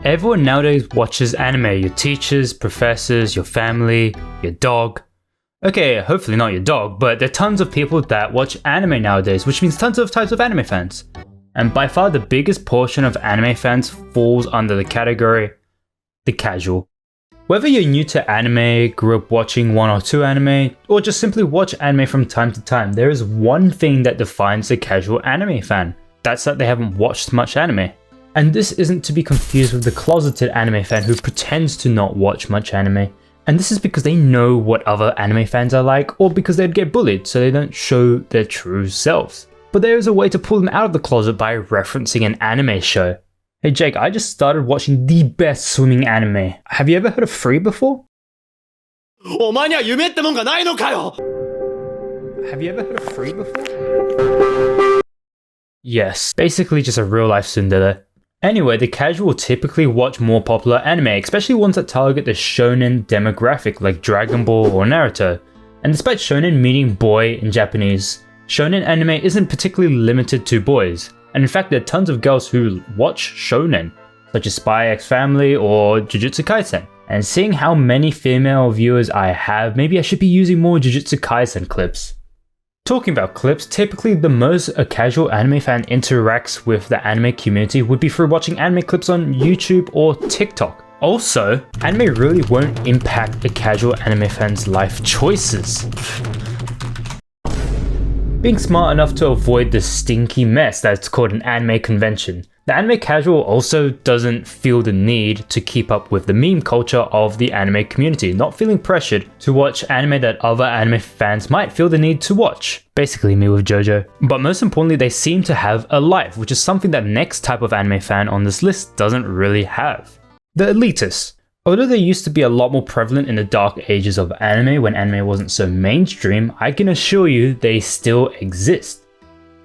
Everyone nowadays watches anime. Your teachers, professors, your family, your dog. Okay, hopefully not your dog, but there are tons of people that watch anime nowadays, which means tons of types of anime fans. And by far the biggest portion of anime fans falls under the category, the casual. Whether you're new to anime, grew up watching one or two anime, or just simply watch anime from time to time, there is one thing that defines a casual anime fan. That's that they haven't watched much anime. And this isn't to be confused with the closeted anime fan who pretends to not watch much anime. And this is because they know what other anime fans are like, or because they'd get bullied, so they don't show their true selves. But there is a way to pull them out of the closet by referencing an anime show. Hey Jake, I just started watching the best swimming anime. Have you ever heard of Free before? Have you ever heard of Free before? Yes, basically just a real life tsundere. Anyway, the casual typically watch more popular anime, especially ones that target the shonen demographic like Dragon Ball or Naruto. And despite shonen meaning boy in Japanese, shonen anime isn't particularly limited to boys. And in fact, there are tons of girls who watch shonen, such as Spy X Family or Jujutsu Kaisen. And seeing how many female viewers I have, maybe I should be using more Jujutsu Kaisen clips. Talking about clips, typically the most a casual anime fan interacts with the anime community would be through watching anime clips on YouTube or TikTok. Also, anime really won't impact a casual anime fan's life choices. Being smart enough to avoid the stinky mess that's called an anime convention. The anime casual also doesn't feel the need to keep up with the meme culture of the anime community, not feeling pressured to watch anime that other anime fans might feel the need to watch. Basically me with JoJo. But most importantly, they seem to have a life, which is something that next type of anime fan on this list doesn't really have. The Elitist. Although they used to be a lot more prevalent in the dark ages of anime when anime wasn't so mainstream, I can assure you they still exist.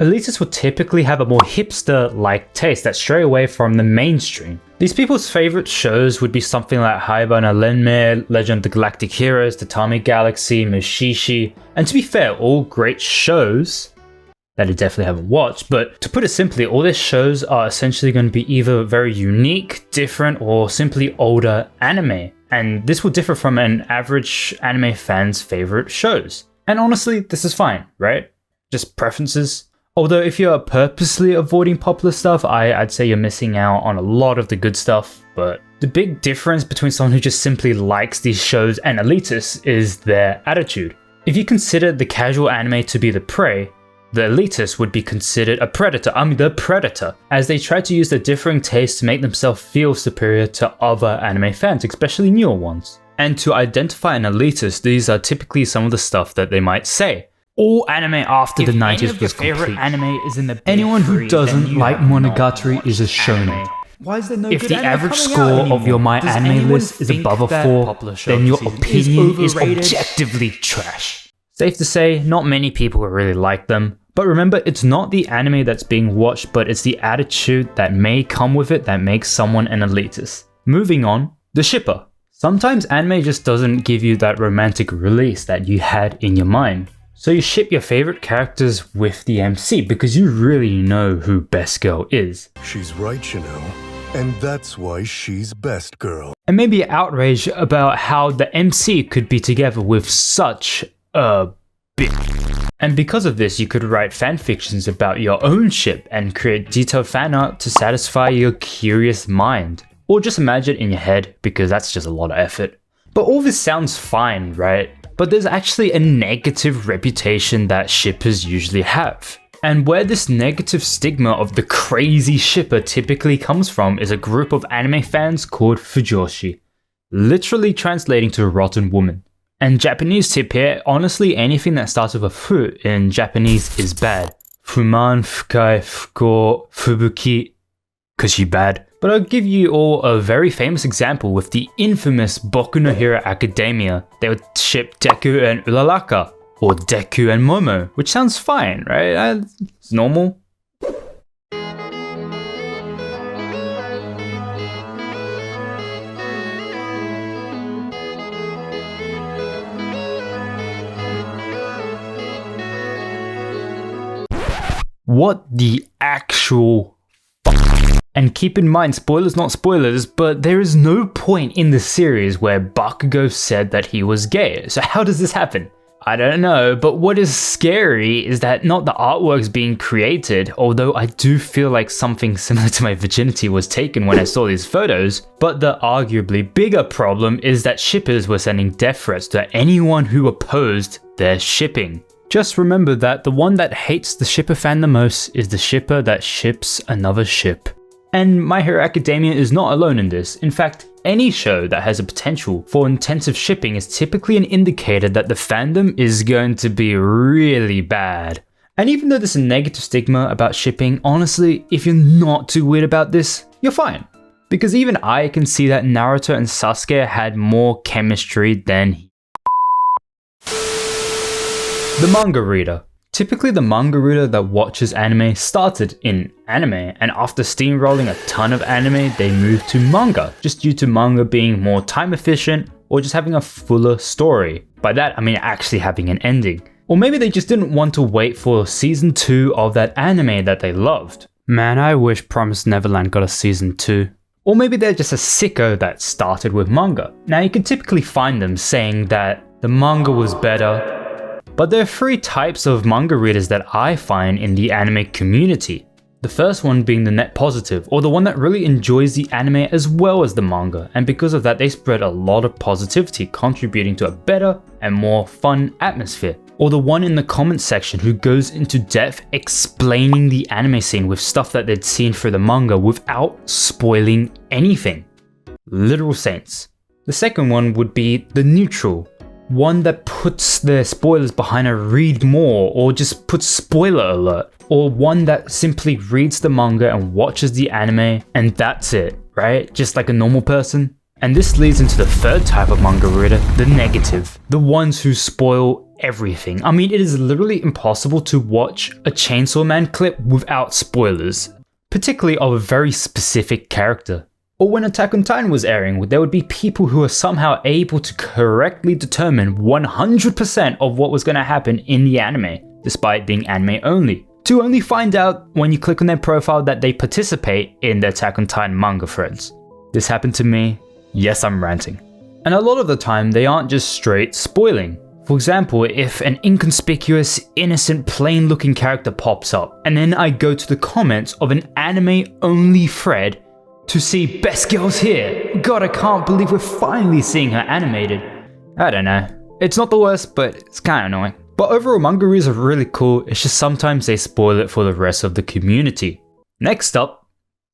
Elitists will typically have a more hipster-like taste that's stray away from the mainstream. These people's favorite shows would be something like Haiba no Renmei, Legend of the Galactic Heroes, Tatami Galaxy, Mushishi, and to be fair, all great shows that I definitely haven't watched, but to put it simply, all their shows are essentially going to be either very unique, different, or simply older anime. And this will differ from an average anime fan's favorite shows. And honestly, this is fine, right? Just preferences. Although if you're purposely avoiding popular stuff, I'd say you're missing out on a lot of the good stuff. But the big difference between someone who just simply likes these shows and elitists is their attitude. If you consider the casual anime to be the prey, the elitist would be considered a predator. The predator, as they try to use their differing tastes to make themselves feel superior to other anime fans, especially newer ones. And to identify an elitist, these are typically some of the stuff that they might say. All anime after the 90s was complete. Anime is in the Anyone who doesn't like Monogatari is a shonen. Why is there no If good the anime average coming score out of anymore? your My Does Anime anyone list is think above a that 4, popular show then your season opinion is overrated? objectively trash. Safe to say, not many people really like them. But remember, it's not the anime that's being watched, but it's the attitude that may come with it that makes someone an elitist. Moving on, the shipper. Sometimes anime just doesn't give you that romantic release that you had in your mind. So you ship your favorite characters with the MC because you really know who Best Girl is. She's right, you know, and that's why she's Best Girl. And maybe outraged about how the MC could be together with such a bitch. And because of this, you could write fanfictions about your own ship and create detailed fan art to satisfy your curious mind. Or just imagine it in your head, because that's just a lot of effort. But all this sounds fine, right? But there's actually a negative reputation that shippers usually have. And where this negative stigma of the crazy shipper typically comes from is a group of anime fans called fujoshi, literally translating to rotten woman. And Japanese tip here, honestly anything that starts with a fu in Japanese is bad. Fuman, fukai, fuko, fubuki, cause she bad. But I'll give you all a very famous example with the infamous Boku no Hero Academia. They would ship Deku and Uraraka, or Deku and Momo, which sounds fine, right? It's normal. What the actual And keep in mind, spoilers not spoilers, but there is no point in the series where Bakugo said that he was gay. So how does this happen? I don't know, but what is scary is that not the artworks being created, although I do feel like something similar to my virginity was taken when I saw these photos, but the arguably bigger problem is that shippers were sending death threats to anyone who opposed their shipping. Just remember that the one that hates the shipper fan the most is the shipper that ships another ship. And My Hero Academia is not alone in this. In fact, any show that has a potential for intensive shipping is typically an indicator that the fandom is going to be really bad. And even though there's a negative stigma about shipping, honestly, if you're not too weird about this, you're fine. Because even I can see that Naruto and Sasuke had more chemistry than The Manga Reader. Typically, the manga reader that watches anime started in anime, and after steamrolling a ton of anime, they moved to manga, just due to manga being more time efficient or just having a fuller story. By that, I mean actually having an ending. Or maybe they just didn't want to wait for season 2 of that anime that they loved. Man, I wish Promised Neverland got a season 2. Or maybe they're just a sicko that started with manga. Now you can typically find them saying that the manga was better. But there are 3 types of manga readers that I find in the anime community. The first one being the net positive, or the one that really enjoys the anime as well as the manga, and because of that they spread a lot of positivity, contributing to a better and more fun atmosphere. Or the one in the comments section who goes into depth explaining the anime scene with stuff that they'd seen through the manga without spoiling anything. Literal saints. The second one would be the neutral. One that puts their spoilers behind a read more, or just puts spoiler alert, or one that simply reads the manga and watches the anime and that's it, right? Just like a normal person. And this leads into the third type of manga reader, the negative, the ones who spoil everything. I mean, it is literally impossible to watch a Chainsaw Man clip without spoilers, particularly of a very specific character. Or when Attack on Titan was airing, there would be people who are somehow able to correctly determine 100% of what was going to happen in the anime, despite being anime only, to only find out when you click on their profile that they participate in the Attack on Titan manga threads. This happened to me. Yes, I'm ranting. And a lot of the time, they aren't just straight spoiling. For example, if an inconspicuous, innocent, plain-looking character pops up, and then I go to the comments of an anime-only thread to see best girls here. God, I can't believe we're finally seeing her animated. I don't know. It's not the worst, but it's kind of annoying. But overall, manga readers are really cool. It's just sometimes they spoil it for the rest of the community. Next up,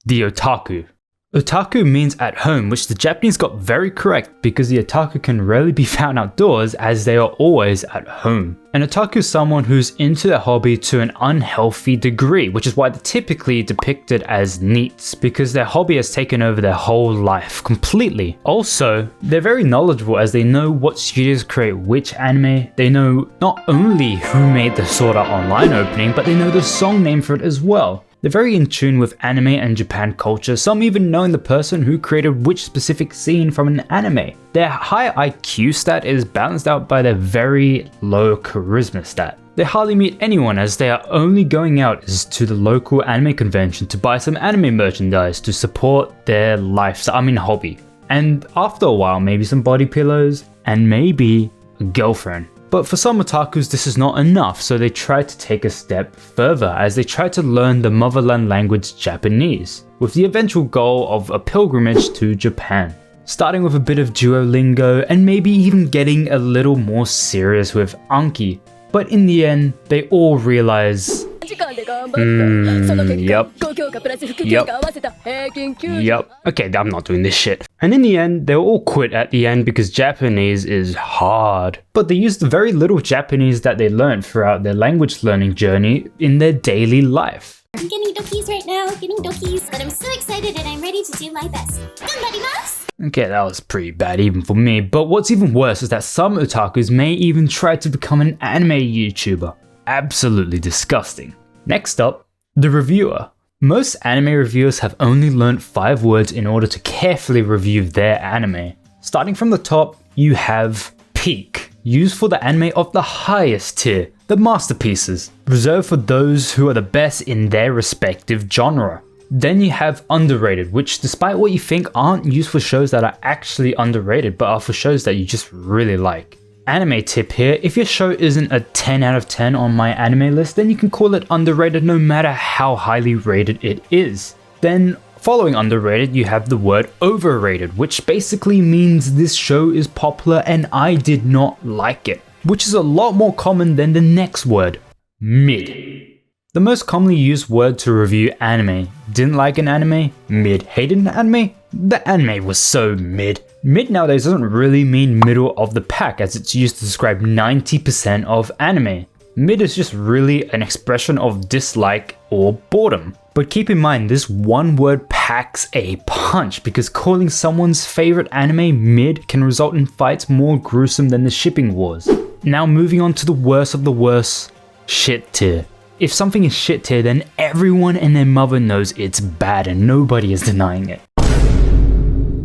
the otaku. Otaku means at home, which the Japanese got very correct because the otaku can rarely be found outdoors as they are always at home. An otaku is someone who's into their hobby to an unhealthy degree, which is why they're typically depicted as neets, because their hobby has taken over their whole life completely. Also, they're very knowledgeable as they know what studios create which anime. They know not only who made the Sword Art Online opening, but they know the song name for it as well. They're very in tune with anime and Japan culture, some even knowing the person who created which specific scene from an anime. Their high IQ stat is balanced out by their very low charisma stat. They hardly meet anyone as they are only going out is to the local anime convention to buy some anime merchandise to support their hobby. And after a while, maybe some body pillows and maybe a girlfriend. But for some otakus, this is not enough, so they try to take a step further as they try to learn the motherland language Japanese, with the eventual goal of a pilgrimage to Japan. Starting with a bit of Duolingo and maybe even getting a little more serious with Anki. But in the end, they all realize, Yep. Okay, I'm not doing this shit. And in the end, they all quit at the end because Japanese is hard. But they used very little Japanese that they learned throughout their language learning journey in their daily life. I'm getting dokis right now, but I'm so excited and I'm ready to do my best. Ganbarimasu! Okay, that was pretty bad even for me, but what's even worse is that some otakus may even try to become an anime YouTuber. Absolutely disgusting. Next up, the reviewer. Most anime reviewers have only learnt 5 words in order to carefully review their anime. Starting from the top, you have peak, used for the anime of the highest tier, the masterpieces, reserved for those who are the best in their respective genre. Then you have underrated, which despite what you think aren't used for shows that are actually underrated, but are for shows that you just really like. Anime tip here, if your show isn't a 10 out of 10 on my anime list, then you can call it underrated no matter how highly rated it is. Then following underrated, you have the word overrated, which basically means this show is popular and I did not like it, which is a lot more common than the next word, mid. The most commonly used word to review anime. Didn't like an anime? Mid. Hated an anime? The anime was so mid. Mid nowadays doesn't really mean middle of the pack, as it's used to describe 90% of anime. Mid is just really an expression of dislike or boredom. But keep in mind, this one word packs a punch, because calling someone's favorite anime mid can result in fights more gruesome than the shipping wars. Now moving on to the worst of the worst, shit tier. If something is shit tier, then everyone and their mother knows it's bad and nobody is denying it.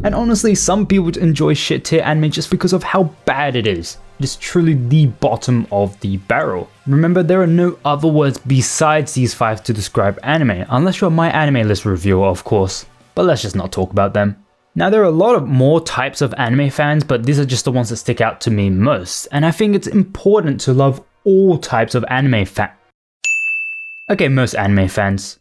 And honestly, some people enjoy shit tier anime just because of how bad it is. It is truly the bottom of the barrel. Remember, there are no other words besides these 5 to describe anime, unless you're my anime list reviewer, of course. But let's just not talk about them. Now, there are a lot of more types of anime fans, but these are just the ones that stick out to me most. And I think it's important to love all types of anime fans. Okay, most anime fans.